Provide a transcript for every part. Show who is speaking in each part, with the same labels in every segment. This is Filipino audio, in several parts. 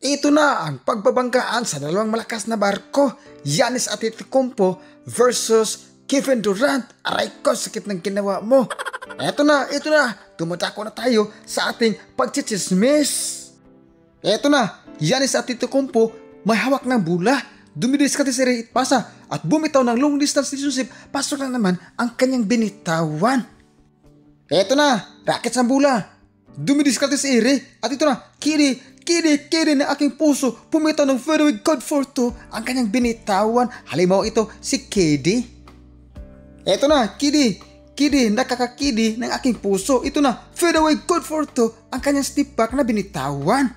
Speaker 1: Ito na ang pagbabanggaan sa dalawang malakas na barko, Giannis Antetokounmpo versus Kevin Durant. Aray ko, sakit ng ginawa mo. Ito na, dumadako na tayo sa ating pagchichismis. Ito na, Giannis Antetokounmpo may hawak ng bola, dumidiskarte si Ray Pasa at bumitaw ng long distance relationship. Pasok na naman ang kanyang binitawan. Ito na, rackets ng bola, dumidiskarte si Ray at ito na, Kidi na aking puso, pumitaw ng fadeaway code for two ang kanyang binitawan. Halimaw ito si Kidi. Eto na, Kidi, nakakakidi ng aking puso. Ito na, fadeaway code for two ang kanyang step back na binitawan.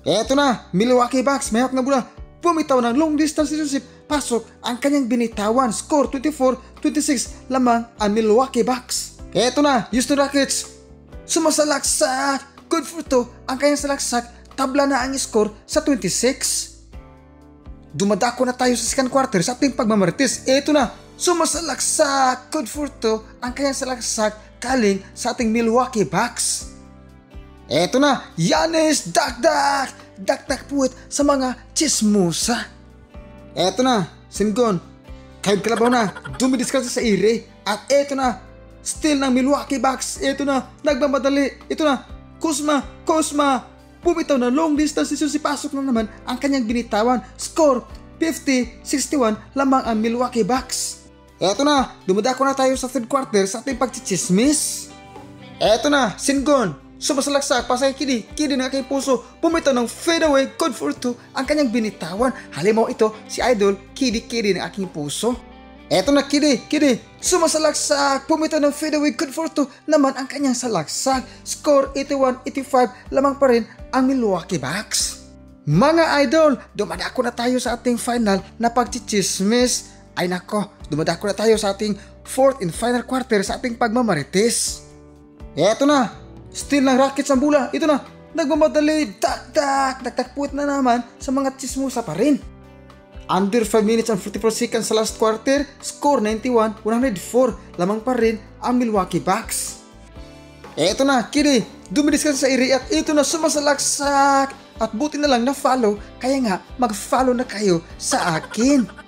Speaker 1: Eto na, Milwaukee Bucks, may hawak na bola, pumitaw ng long distance relationship. Pasok ang kanyang binitawan. Score 24-26 lamang ang Milwaukee Bucks. Eto na, Houston Rockets, sumasalaksak, good for two ang kanyang salaksak. Tabla na ang score sa 26. Dumadako na tayo sa second quarter sa ating pagmamarites. Ito na, sumasalaksak, good for two ang kanyang salaksak kaling sa ating Milwaukee Bucks. Ito na, Giannis dakdak puwit sa mga chismosa. Ito na, Singon, kahit kalabaw na, dumidiskarte sa ire. At ito na, still ng Milwaukee Bucks. Ito na, nagmamadali. Ito na, Kuzma, bumitaw na long distance si pasok na naman ang kanyang binitawan. Score 50-61 lamang ang Milwaukee Bucks. Eto na, dumadako na tayo sa third quarter sa ating pagchichismis. Eto na, Singon, sumasalaksak pa sa Kidi ng aking puso, bumitaw ng fadeaway code for two ang kanyang binitawan. Halimaw ito si Idol Kidi ng aking puso. Eto na, Kidi, sumasalaksak, pumitaw ng fadeaway code for two naman ang kanyang salaksak. Score 81-85 lamang pa rin ang Milwaukee Bucks. Mga idol, dumadako na tayo sa ating final na pagchichismis. Ay nako, dumadako na tayo sa ating fourth and final quarter sa ating pagmamarites. Eto na, still ng Rockets ang bola. Ito na, nagmamadali, dakdak puwit na naman sa mga chismosa pa rin. Under 5 minutes and 44 seconds sa last quarter, score 91-104 lamang pa rin ang Milwaukee Bucks. Eto na, Kidi, dumidiskarte sa iri at ito na, sumasalaksak. At buti na lang na follow, kaya nga mag-follow na kayo sa akin.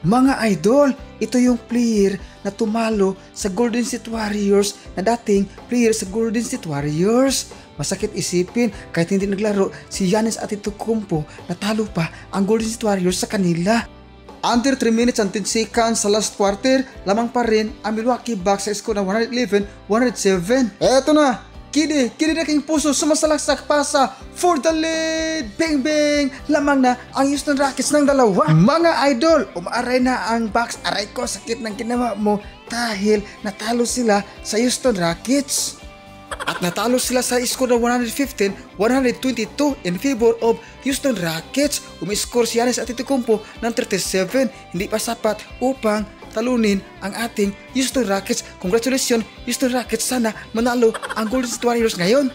Speaker 1: Mga idol, ito yung player na tumalo sa Golden State Warriors na dating player sa Golden State Warriors. Masakit isipin, kahit hindi naglaro si Giannis Antetokounmpo, natalo pa ang Golden State Warriors sa kanila. Under 3 minutes and 10 seconds sa last quarter, lamang pa rin ang Milwaukee Bucks sa score na 111-107. Eto na, Kidi na aking puso, sumasalaksak pasa for the lead. Bang! Lamang na ang Houston Rockets ng dalawa. Mga idol, umaaray na ang Bucks. Aray ko, sakit ng ginawa mo dahil natalo sila sa Houston Rockets. At natalo sila sa score na 115-122 in favor of Houston Rockets. Umiscore si Giannis Antetokounmpo ng 37, hindi pa sapat upang talunin ang ating Houston Rockets. Congratulations Houston Rockets, sana manalo ang Golden State Warriors ngayon.